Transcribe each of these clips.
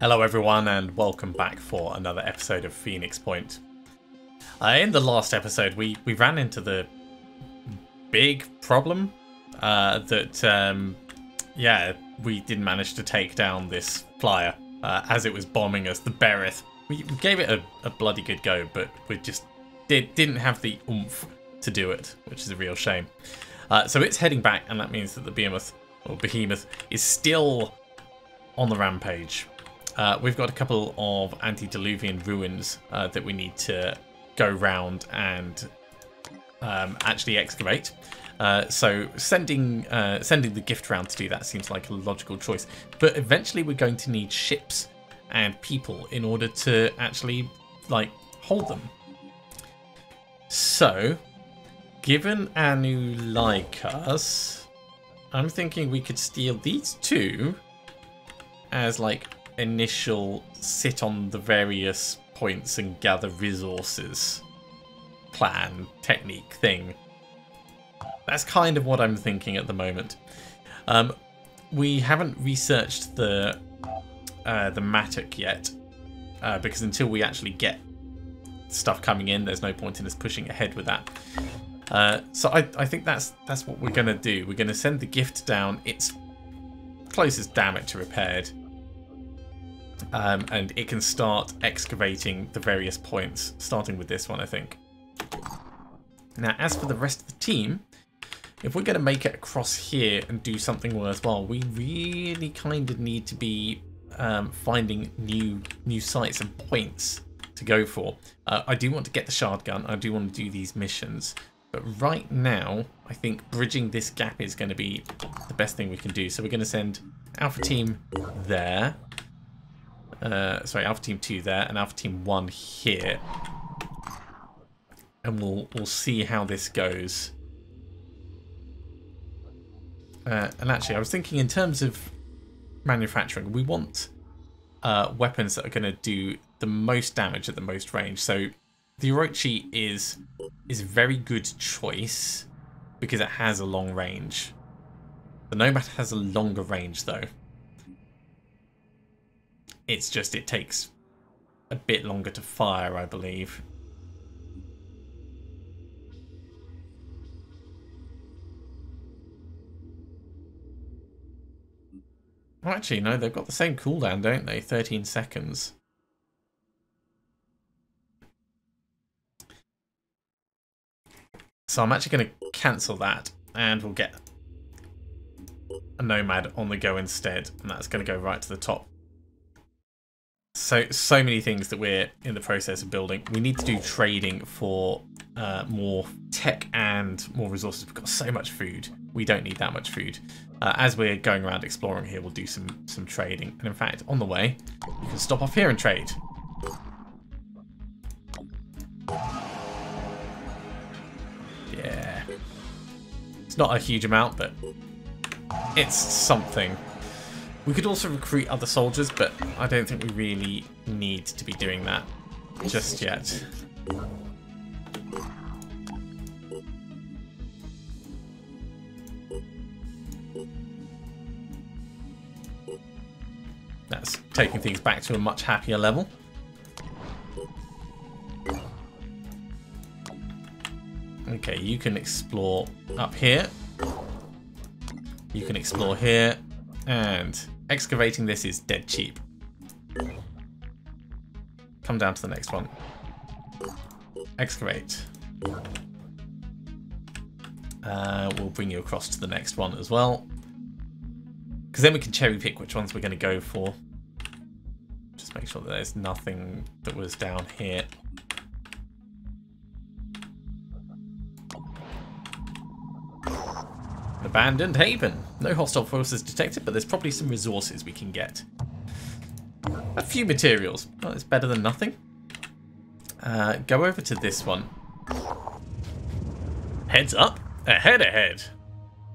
Hello everyone and welcome back for another episode of Phoenix Point. In the last episode we ran into the big problem that we didn't manage to take down this flyer as it was bombing us, the Berith. We gave it a bloody good go, but we just didn't have the oomph to do it, which is a real shame. So it's heading back, and that means that the Behemoth is still on the rampage. We've got a couple of antediluvian ruins that we need to go round and actually excavate. So sending the gift round to do that seems like a logical choice. But eventually we're going to need ships and people in order to actually hold them. So, given our new Lycars, I'm thinking we could steal these two as initial sit on the various points and gather resources plan technique thing. That's kind of what I'm thinking at the moment. We haven't researched the Mattock yet because until we actually get stuff coming in, there's no point in us pushing ahead with that. So I think that's what we're going to do. We're going to send the gift down. It's closest damage to repaired. And it can start excavating the various points, starting with this one, I think. Now, as for the rest of the team, if we're going to make it across here and do something worthwhile, we really kind of need to be finding new sites and points to go for. I do want to get the shard gun. I do want to do these missions. But right now, I think bridging this gap is going to be the best thing we can do. So we're going to send Alpha Team there. Sorry, Alpha Team 2 there and Alpha Team 1 here. And we'll see how this goes. And actually, I was thinking in terms of manufacturing, we want weapons that are going to do the most damage at the most range. So the Orochi is a very good choice because it has a long range. The Nomad has a longer range though. It's just it takes a bit longer to fire, I believe. Well, actually, no, they've got the same cooldown, don't they? 13 seconds. So I'm actually going to cancel that, and we'll get a Nomad on the go instead, and that's going to go right to the top. So many things that we're in the process of building. We need to do trading for more tech and more resources. We've got so much food. We don't need that much food. As we're going around exploring here, we'll do some trading. And in fact, on the way, we can stop off here and trade. Yeah. It's not a huge amount, but it's something. We could also recruit other soldiers, but I don't think we really need to be doing that just yet. That's taking things back to a much happier level. Okay, you can explore up here. You can explore here. And excavating this is dead cheap. Come down to the next one. Excavate. We'll bring you across to the next one as well. Because then we can cherry pick which ones we're going to go for. Just make sure that there's nothing that was down here. Abandoned haven. No hostile forces detected, but there's probably some resources we can get. A few materials. Well, it's better than nothing. Go over to this one. Heads up. Ahead ahead.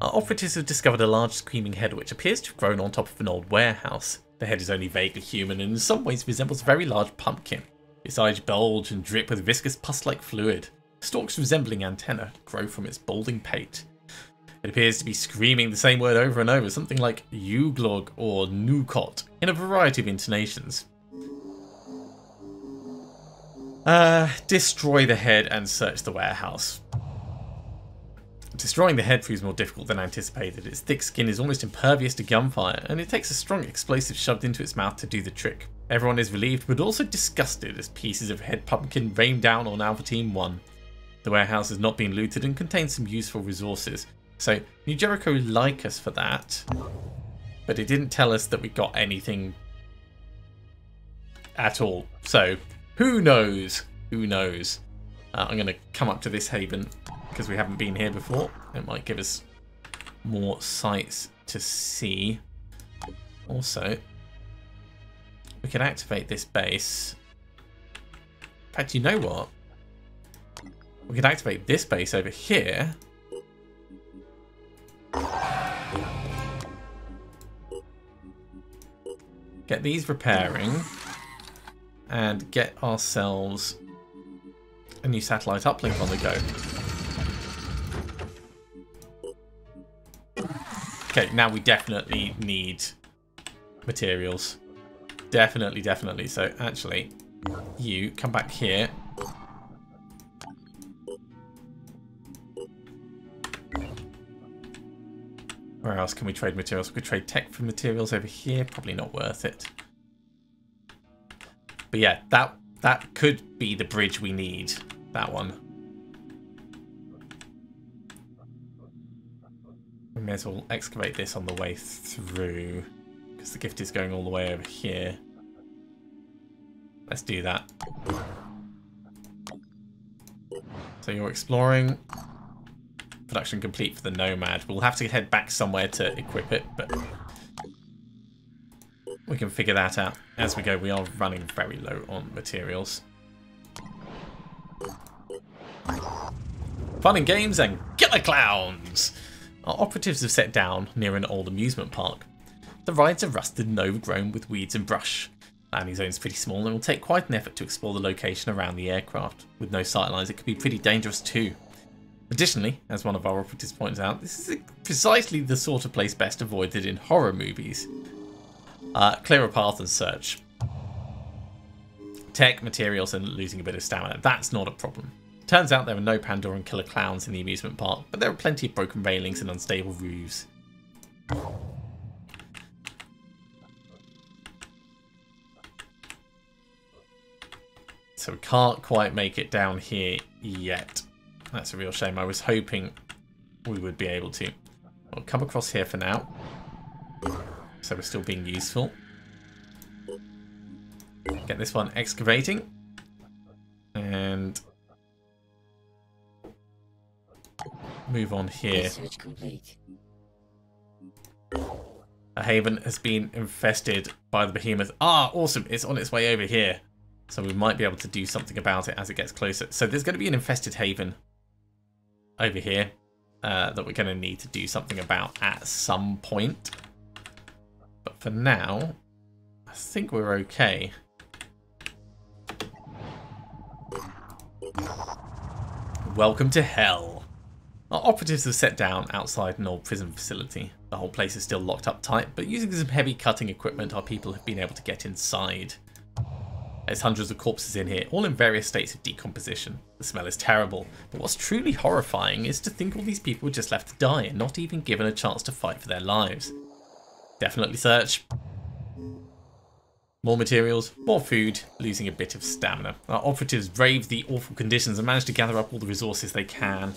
Our operatives have discovered a large screaming head which appears to have grown on top of an old warehouse. The head is only vaguely human and in some ways resembles a very large pumpkin. Its eyes bulge and drip with viscous pus-like fluid. Stalks resembling antennae grow from its balding pate. It appears to be screaming the same word over and over, something like Uglog or Nukot, in a variety of intonations. Destroy the head and search the warehouse. Destroying the head proves more difficult than anticipated. Its thick skin is almost impervious to gunfire, and it takes a strong explosive shoved into its mouth to do the trick. Everyone is relieved, but also disgusted as pieces of head pumpkin rain down on Alpha Team 1. The warehouse has not been looted and contains some useful resources. So, New Jericho like us for that, but it didn't tell us that we got anything at all. So, who knows? Who knows? I'm going to come up to this haven because we haven't been here before. It might give us more sights to see. Also, we can activate this base. In fact, you know what? We can activate this base over here. Get these repairing. And get ourselves a new satellite uplink on the go. Okay, now we definitely need materials. Definitely. So actually, you come back here. Where else can we trade materials? We could trade tech for materials over here. Probably not worth it. But yeah, that could be the bridge we need. That one. We may as well excavate this on the way through, because the gift is going all the way over here. Let's do that. So you're exploring. Production complete for the Nomad. We'll have to head back somewhere to equip it, but we can figure that out as we go. We are running very low on materials. Fun and games and killer clowns! Our operatives have set down near an old amusement park. The rides are rusted and overgrown with weeds and brush. Landing zone is pretty small and will take quite an effort to explore the location around the aircraft. With no sightlines, it could be pretty dangerous too. Additionally, as one of our operatives points out, this is precisely the sort of place best avoided in horror movies. Clear a path and search. Tech, materials, and losing a bit of stamina. That's not a problem. Turns out there are no Pandoran killer clowns in the amusement park, but there are plenty of broken railings and unstable roofs. So we can't quite make it down here yet. That's a real shame. I was hoping we would be able to. We'll come across here for now. So we're still being useful. Get this one excavating. And move on here. Research complete. A haven has been infested by the behemoth. Ah, awesome. It's on its way over here. So we might be able to do something about it as it gets closer. So there's going to be an infested haven over here that we're going to need to do something about at some point. But for now, I think we're okay. Welcome to hell. Our operatives have set down outside an old prison facility. The whole place is still locked up tight, but using some heavy cutting equipment, our people have been able to get inside. There's hundreds of corpses in here, all in various states of decomposition. The smell is terrible, but what's truly horrifying is to think all these people were just left to die and not even given a chance to fight for their lives. Definitely search. More materials, more food, losing a bit of stamina. Our operatives brave the awful conditions and manage to gather up all the resources they can.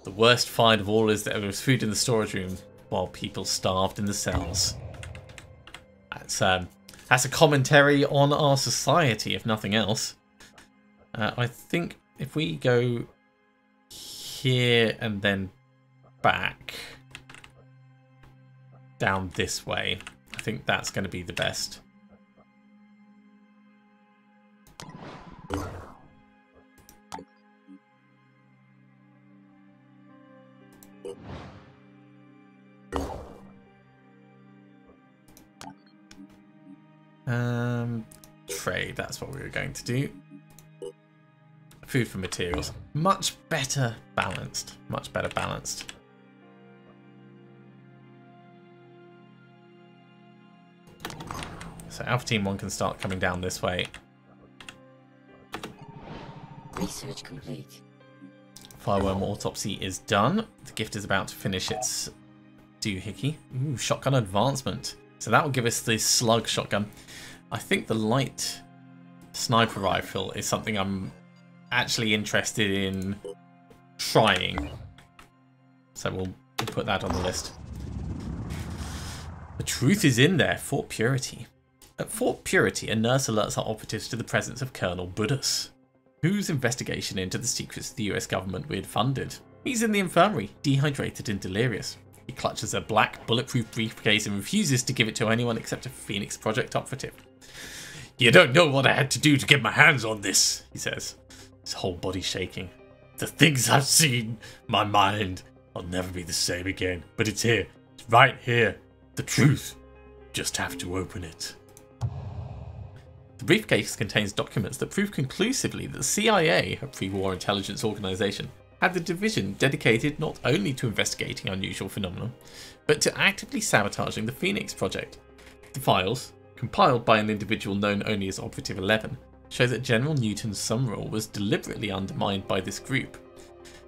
The worst find of all is that there was food in the storage room while people starved in the cells. That's a commentary on our society, if nothing else. I think if we go here and then back down this way, I think that's going to be the best. Trade, that's what we were going to do. Food for materials. Much better balanced. Much better balanced. So Alpha Team 1 can start coming down this way. Research complete. Fireworm autopsy is done. The gift is about to finish its doohickey. Ooh, shotgun advancement. So that will give us the slug shotgun. I think the light sniper rifle is something I'm actually interested in trying. So we'll put that on the list. The truth is in there. Fort Purity. At Fort Purity, a nurse alerts our operatives to the presence of Colonel Budus, whose investigation into the secrets of the US government we had funded. He's in the infirmary, dehydrated and delirious. He clutches a black, bulletproof briefcase and refuses to give it to anyone except a Phoenix Project operative. "You don't know what I had to do to get my hands on this," he says, his whole body shaking. "The things I've seen, my mind, will never be the same again. But it's here, it's right here. The truth. Just have to open it." The briefcase contains documents that prove conclusively that the CIA, a pre-war intelligence organization, had a division dedicated not only to investigating unusual phenomena, but to actively sabotaging the Phoenix Project. The files, compiled by an individual known only as Operative 11, show that General Newton's sun rule was deliberately undermined by this group.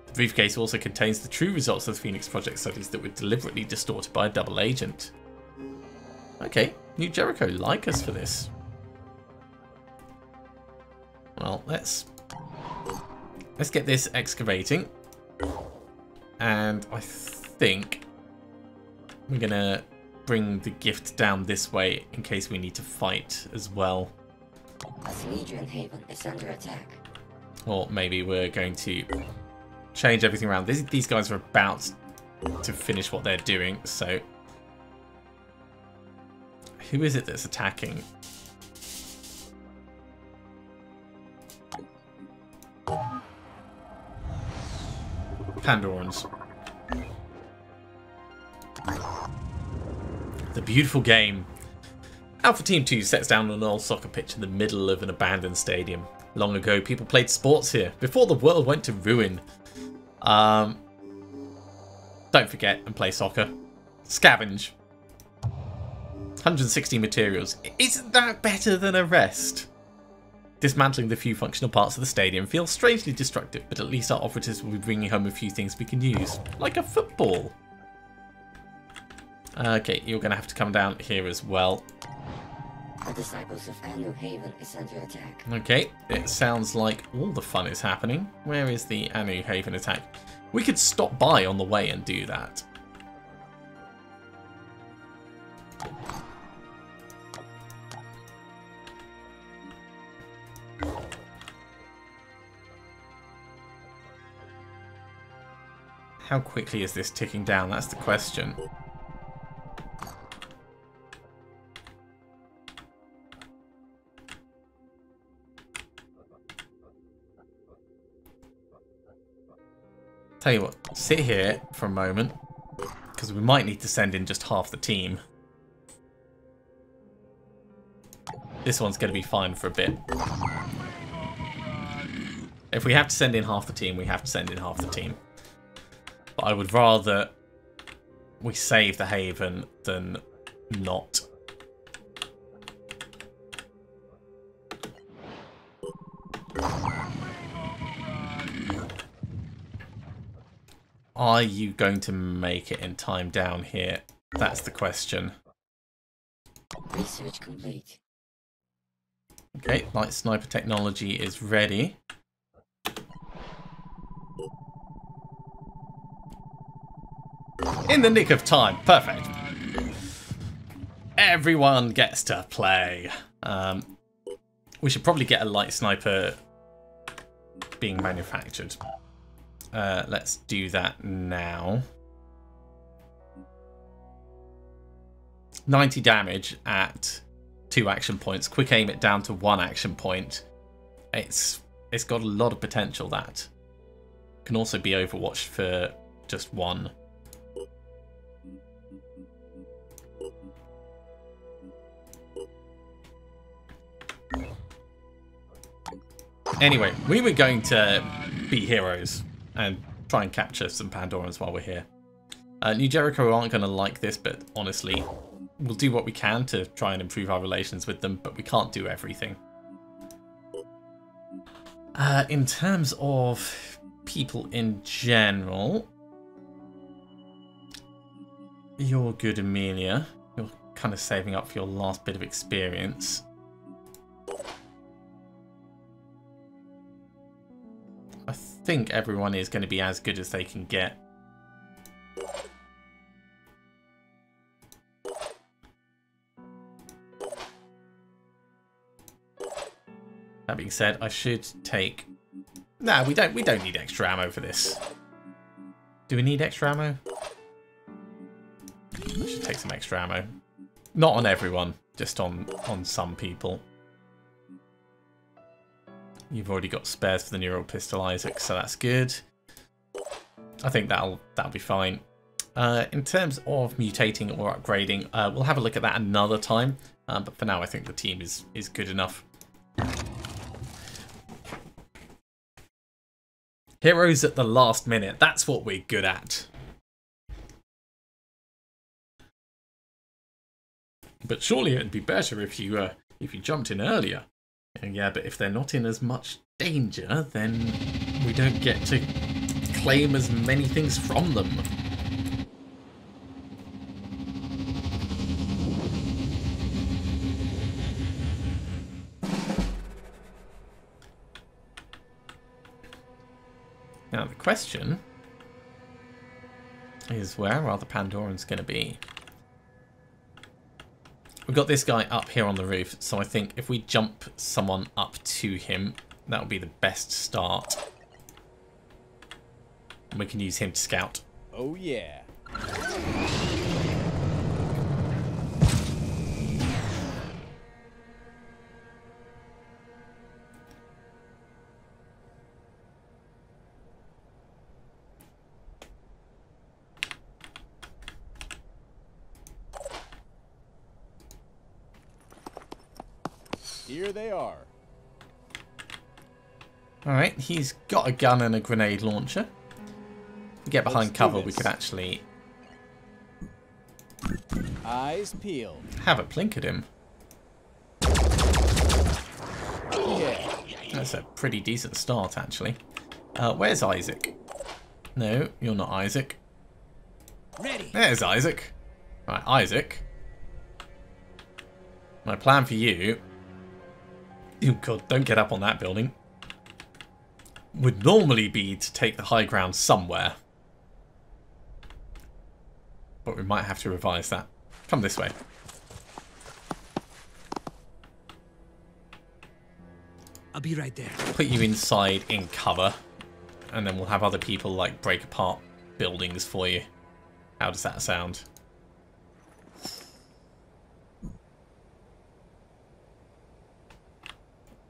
The briefcase also contains the true results of the Phoenix Project studies that were deliberately distorted by a double agent. Okay, New Jericho like us for this. Well, let's get this excavating, and I think we're gonna bring the gift down this way in case we need to fight as well. A Synedrion haven is under attack. Or maybe we're going to change everything around. These guys are about to finish what they're doing, so who is it that's attacking? Pandorans. The beautiful game. Alpha Team 2 sets down on an old soccer pitch in the middle of an abandoned stadium. Long ago, people played sports here, before the world went to ruin. Don't forget and play soccer. Scavenge. 160 materials. Isn't that better than a rest? Dismantling the few functional parts of the stadium feels strangely destructive, but at least our operatives will be bringing home a few things we can use, like a football. Okay, you're going to have to come down here as well. The Disciples of Anu Haven is under attack. Okay, it sounds like all the fun is happening. Where is the Anu Haven attack? We could stop by on the way and do that. How quickly is this ticking down? That's the question. Tell you what, sit here for a moment, because we might need to send in just half the team. This one's going to be fine for a bit. If we have to send in half the team, we have to send in half the team. But I would rather we save the Haven than not. Are you going to make it in time down here? That's the question. Research complete. Okay, light sniper technology is ready. In the nick of time. Perfect. Everyone gets to play. We should probably get a light sniper being manufactured. Let's do that now. 90 damage at 2 action points. Quick aim it down to 1 action point. It's got a lot of potential, that. Can also be overwatched for just 1. Anyway, we were going to be heroes and try and capture some Pandorans while we're here. New Jericho aren't going to like this, but honestly, we'll do what we can to try and improve our relations with them, but we can't do everything. In terms of people in general, you're good, Amelia. You're kind of saving up for your last bit of experience. I think everyone is going to be as good as they can get. That being said, I should take... No, we don't need extra ammo for this. Do we need extra ammo? I should take some extra ammo. Not on everyone, just on some people. You've already got spares for the neural pistol, Isaac, so that's good. I think that'll be fine. In terms of mutating or upgrading, we'll have a look at that another time. But for now, I think the team is good enough. Heroes at the last minute. That's what we're good at. But surely it'd be better if you jumped in earlier. Yeah, but if they're not in as much danger, then we don't get to claim as many things from them. Now the question is, where are the Pandorans going to be? We've got this guy up here on the roof, so I think if we jump someone up to him, that would be the best start. And we can use him to scout. Oh yeah. Here they are. Alright, he's got a gun and a grenade launcher. If we get behind cover, we could actually Eyes peeled. have a plink at him. Yeah. That's a pretty decent start, actually. Where's Isaac? No, you're not Isaac. Ready. There's Isaac. Right, Isaac. My plan for you... Oh god, don't get up on that building. Would normally be to take the high ground somewhere. But we might have to revise that. Come this way. I'll be right there. Put you inside in cover. And then we'll have other people like break apart buildings for you. How does that sound?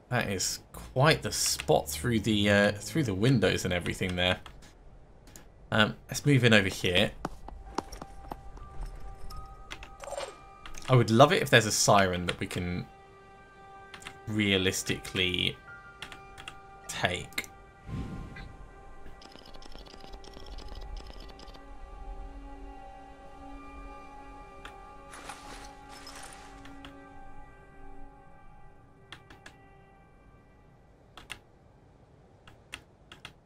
That is quite the spot through the windows and everything there. Let's move in over here. I would love it if there's a siren that we can realistically take.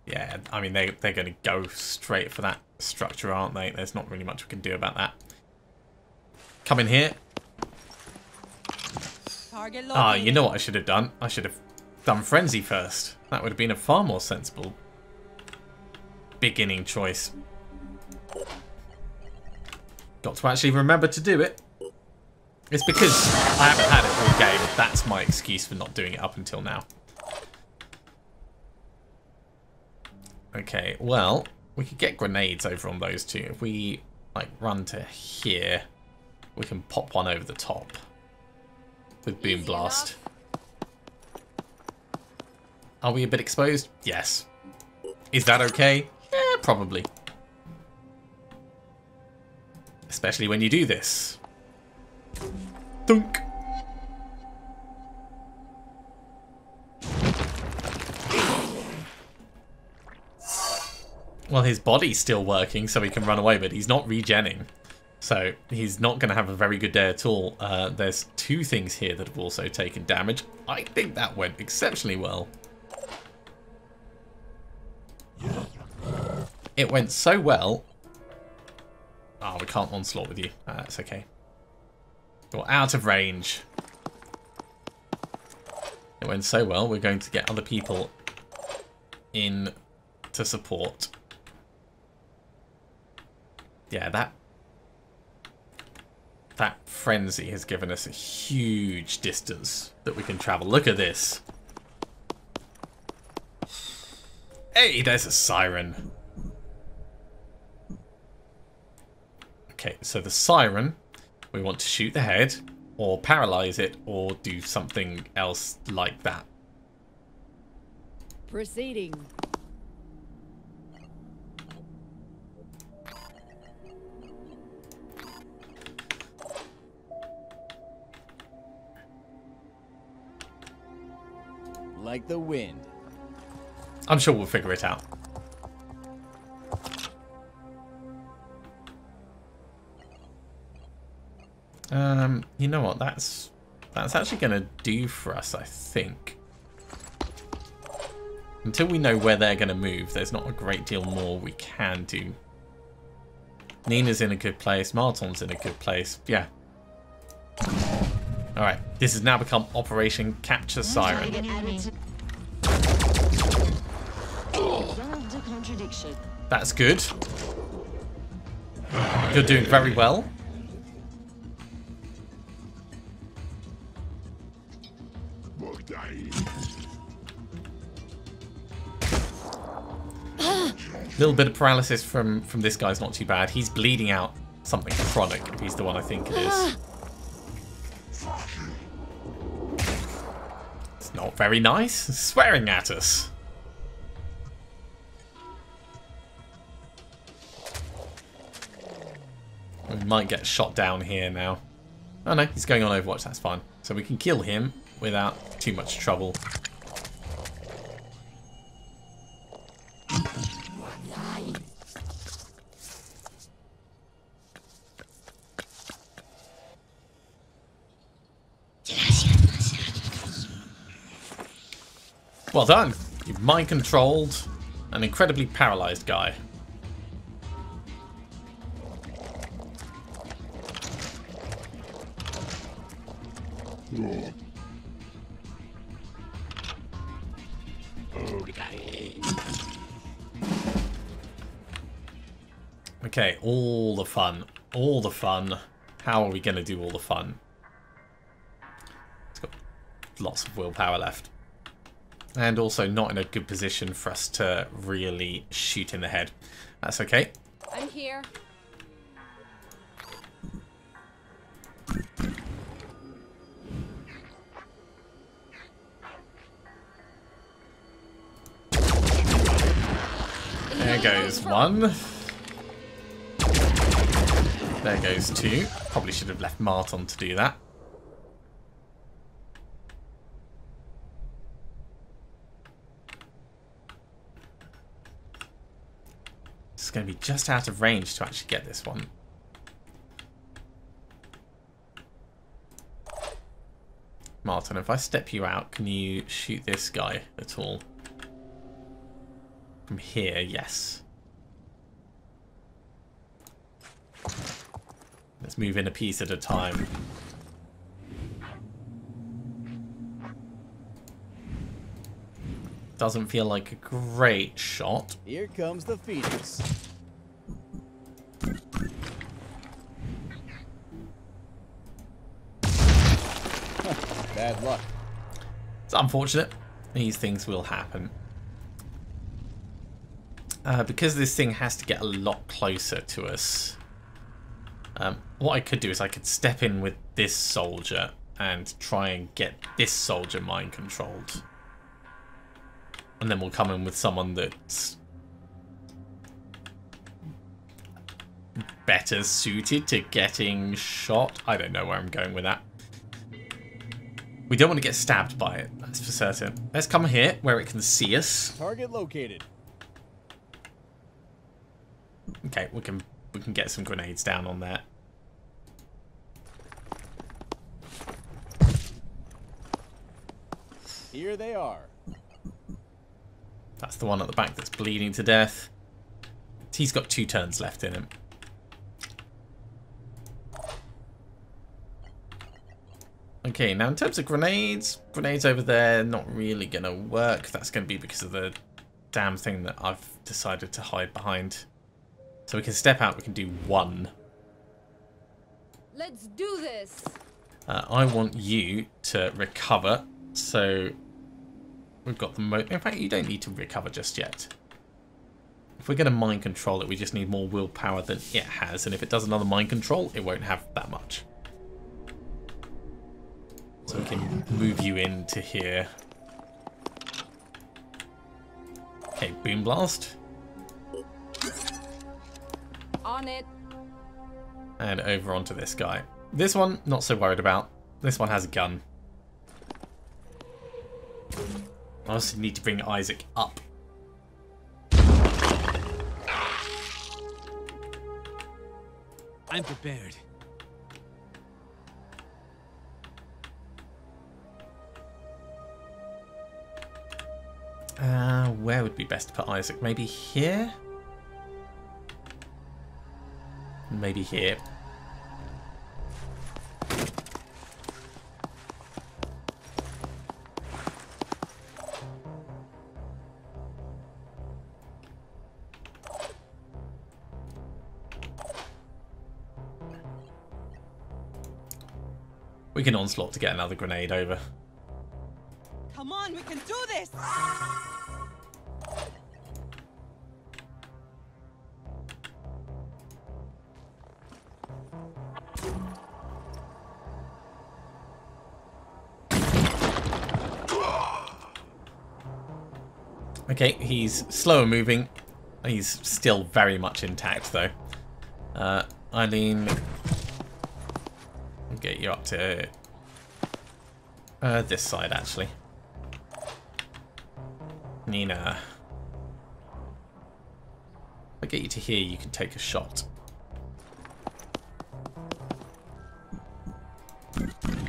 Yeah, I mean, they're going to go straight for that structure, aren't they? There's not really much we can do about that. Come in here. Ah, you know what I should have done? I should have done Frenzy first. That would have been a far more sensible beginning choice. Got to actually remember to do it. It's because I haven't had it all game. That's my excuse for not doing it up until now. Okay, well, we could get grenades over on those two. If we, like, run to here, we can pop one over the top with Boom Blast. Are we a bit exposed? Yes. Is that okay? Yeah, probably. Especially when you do this. Thunk. Well, his body's still working, so he can run away, but he's not regenning. So he's not going to have a very good day at all. There's two things here that have also taken damage. I think that went exceptionally well. It went so well. Oh, we can't onslaught with you. That's okay. You're out of range. It went so well, we're going to get other people in to support. Yeah, that frenzy has given us a huge distance that we can travel. Look at this. Hey, there's a siren. Okay, so the siren, we want to shoot the head, or paralyze it, or do something else like that. Proceeding. Like the wind. I'm sure we'll figure it out. You know what? That's actually going to do for us, I think. Until we know where they're going to move, there's not a great deal more we can do. Nina's in a good place. Marton's in a good place. Yeah. Alright, this has now become Operation Capture Siren. That's good. You're doing very well. A little bit of paralysis from this guy's not too bad. He's bleeding out something chronic, if he's the one I think it is. It's not very nice. It's swearing at us. We might get shot down here now. Oh no, he's going on Overwatch, that's fine. So we can kill him without too much trouble. Well done. You've mind-controlled an incredibly paralyzed guy. Okay, all the fun. All the fun. How are we going to do all the fun? It's got lots of willpower left. And also not in a good position for us to really shoot in the head. That's okay. I'm here. There goes one. There goes two. Probably should have left Marton to do that. It's going to be just out of range to actually get this one. Marton, if I step you out, can you shoot this guy at all? From here, yes. Let's move in a piece at a time. Doesn't feel like a great shot. Here comes the Phoenix. Bad luck. It's unfortunate. These things will happen. Because this thing has to get a lot closer to us. What I could do is I could step in with this soldier and try and get this soldier mind controlled. And then we'll come in with someone that's better suited to getting shot. I don't know where I'm going with that. We don't want to get stabbed by it, that's for certain. Let's come here where it can see us. Target located. Okay, we can get some grenades down on there. Here they are. That's the one at the back that's bleeding to death. He's got 2 turns left in him. Okay, now in terms of grenades over there, not really going to work. That's going to be because of the damn thing that I've decided to hide behind. So we can step out, we can do 1. Let's do this. I want you to recover, so we've got the in fact, you don't need to recover just yet. If we're going to mind control it, we just need more willpower than it has, and if it does another mind control, it won't have that much. So we can move you into here. Okay, boom blast. On it. And over onto this guy. This one, not so worried about. This one has a gun. I also need to bring Isaac up. I'm prepared. Where would be best to put Isaac? Maybe here? Maybe here. We can onslaught to get another grenade over. Come on, we can do this! Okay, he's slower moving. He's still very much intact though. Eileen, I'll get you up to this side actually. Nina, if I get you to here, you can take a shot.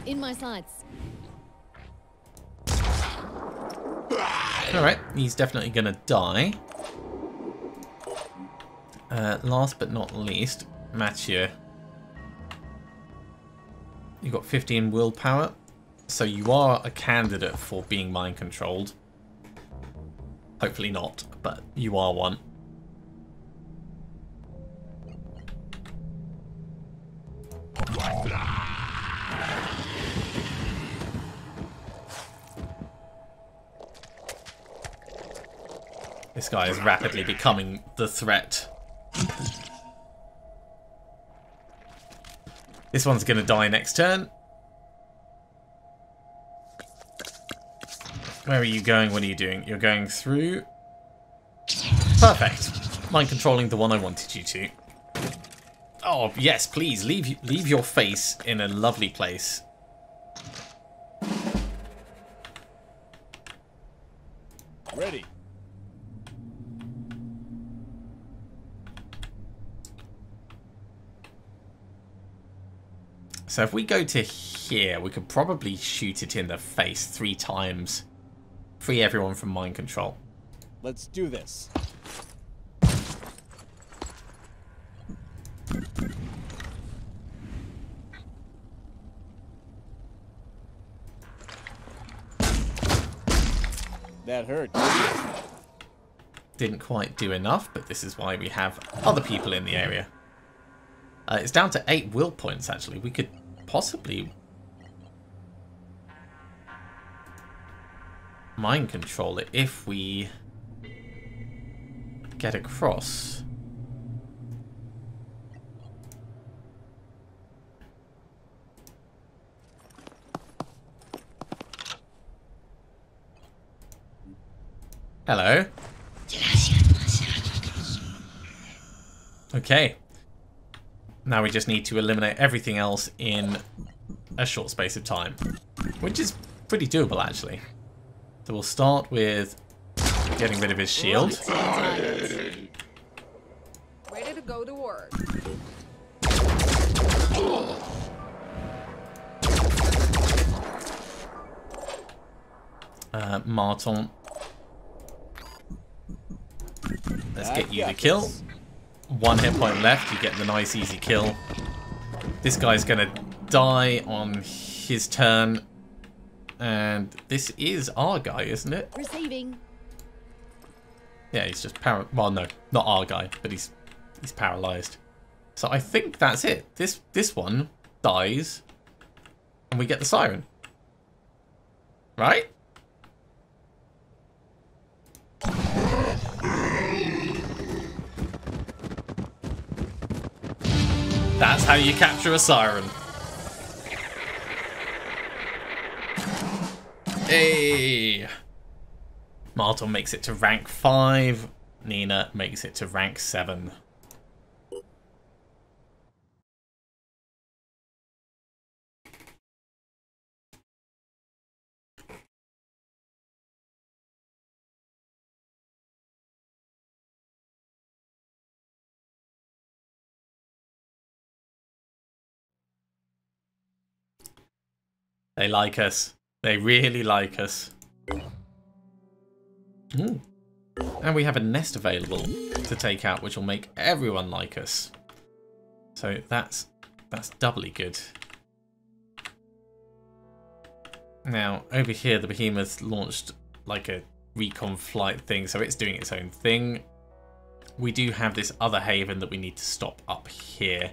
In my sights. Alright, he's definitely going to die. Last but not least, Mathieu. You've got 15 willpower, so you are a candidate for being mind controlled. Hopefully not, but you are one. This guy is rapidly becoming the threat. This one's going to die next turn. Where are you going? What are you doing? You're going through. Perfect. Mind controlling the one I wanted you to. Oh, yes, please. Leave your face in a lovely place. Ready. So if we go to here, we could probably shoot it in the face 3 times. Free everyone from mind control. Let's do this. That hurt. Didn't quite do enough, but this is why we have other people in the area. It's down to 8 will points, actually. We could possibly mind control it if we get across. Hello. Okay. Now we just need to eliminate everything else in a short space of time, which is pretty doable actually. So we'll start with getting rid of his shield. Ready to go to work. Marton. Let's I get you the got kill. this. 1 hit point left. You get the nice easy kill. This guy's going to die on his turn. And this is our guy, isn't it? Receiving. Yeah, he's just well, no, not our guy, but he's paralyzed. So I think that's it. This one dies, and we get the siren. Right? That's how you capture a siren. Hey! Marton makes it to rank 5. Nina makes it to rank 7. They like us. They really like us. Ooh. And we have a nest available to take out, which will make everyone like us. So that's doubly good. Now, over here, the Behemoth launched like a recon flight thing, so it's doing its own thing. We do have this other haven that we need to stop up here.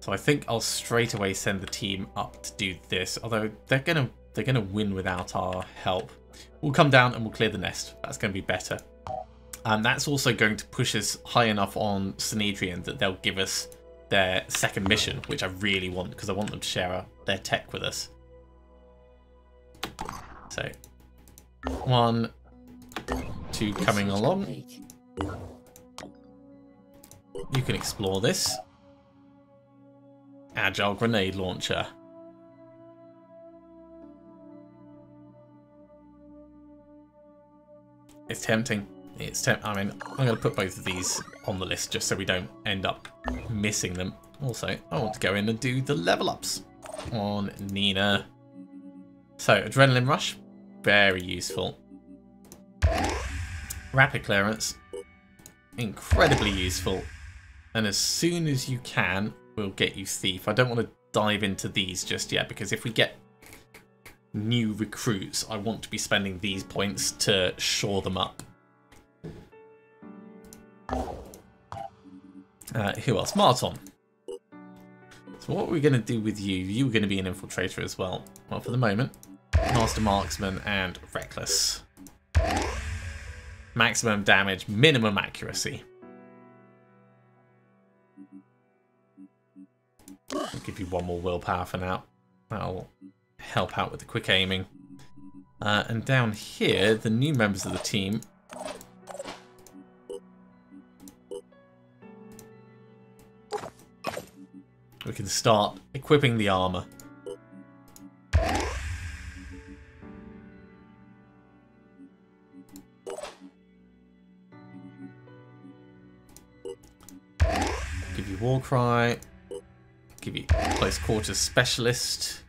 So I think I'll straight away send the team up to do this, although they're gonna win without our help. We'll come down and we'll clear the nest. That's going to be better. And that's also going to push us high enough on Synedrion that they'll give us their second mission, which I really want, because I want them to share their tech with us. So, 1, 2 coming along. You can explore this. Agile grenade launcher. It's tempting. I mean, I'm going to put both of these on the list just so we don't end up missing them. Also, I want to go in and do the level ups on Nina. So, Adrenaline Rush, very useful. Rapid Clearance, incredibly useful. And as soon as you can, we'll get you Thief. I don't want to dive into these just yet, because if we get new recruits, I want to be spending these points to shore them up. Who else? Marton. So what are we going to do with you? You're going to be an infiltrator as well. Well, for the moment, Master Marksman and Reckless. Maximum damage, minimum accuracy. I'll give you 1 more willpower for now. That'll help out with the quick aiming. And down here, the new members of the team. We can start equipping the armor. Give you Warcry. Give you Close Quarters Specialist.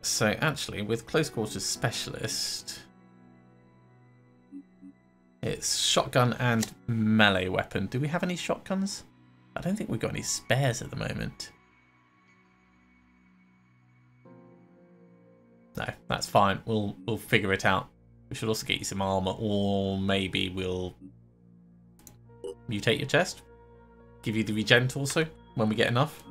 So actually, with Close Quarters Specialist, it's shotgun and melee weapon. Do we have any shotguns? I don't think we've got any spares at the moment. No, that's fine. We'll figure it out. We should also get you some armor, or maybe we'll mutate your chest. Give you the regen also when we get enough.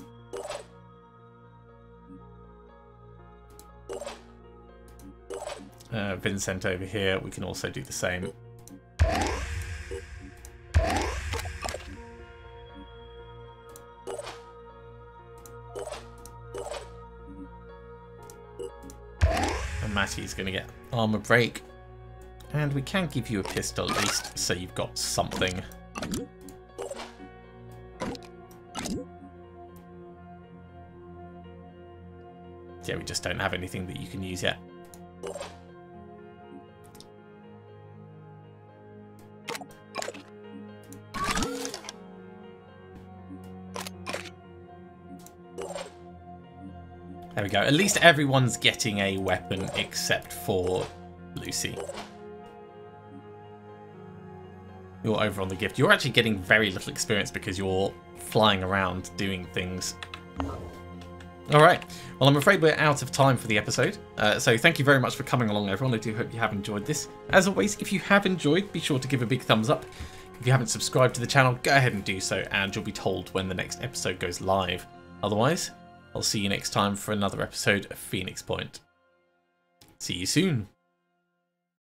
Vincent over here, we can also do the same. And Matty's going to get armor break. And we can give you a pistol at least, so you've got something. Yeah, we just don't have anything that you can use yet. There we go. At least everyone's getting a weapon except for Lucy. You're over on the gift. You're actually getting very little experience because you're flying around doing things. Alright, well I'm afraid we're out of time for the episode, so thank you very much for coming along everyone. I do hope you have enjoyed this. As always, if you have enjoyed, be sure to give a big thumbs up. If you haven't subscribed to the channel, go ahead and do so, and you'll be told when the next episode goes live. Otherwise, I'll see you next time for another episode of Phoenix Point. See you soon.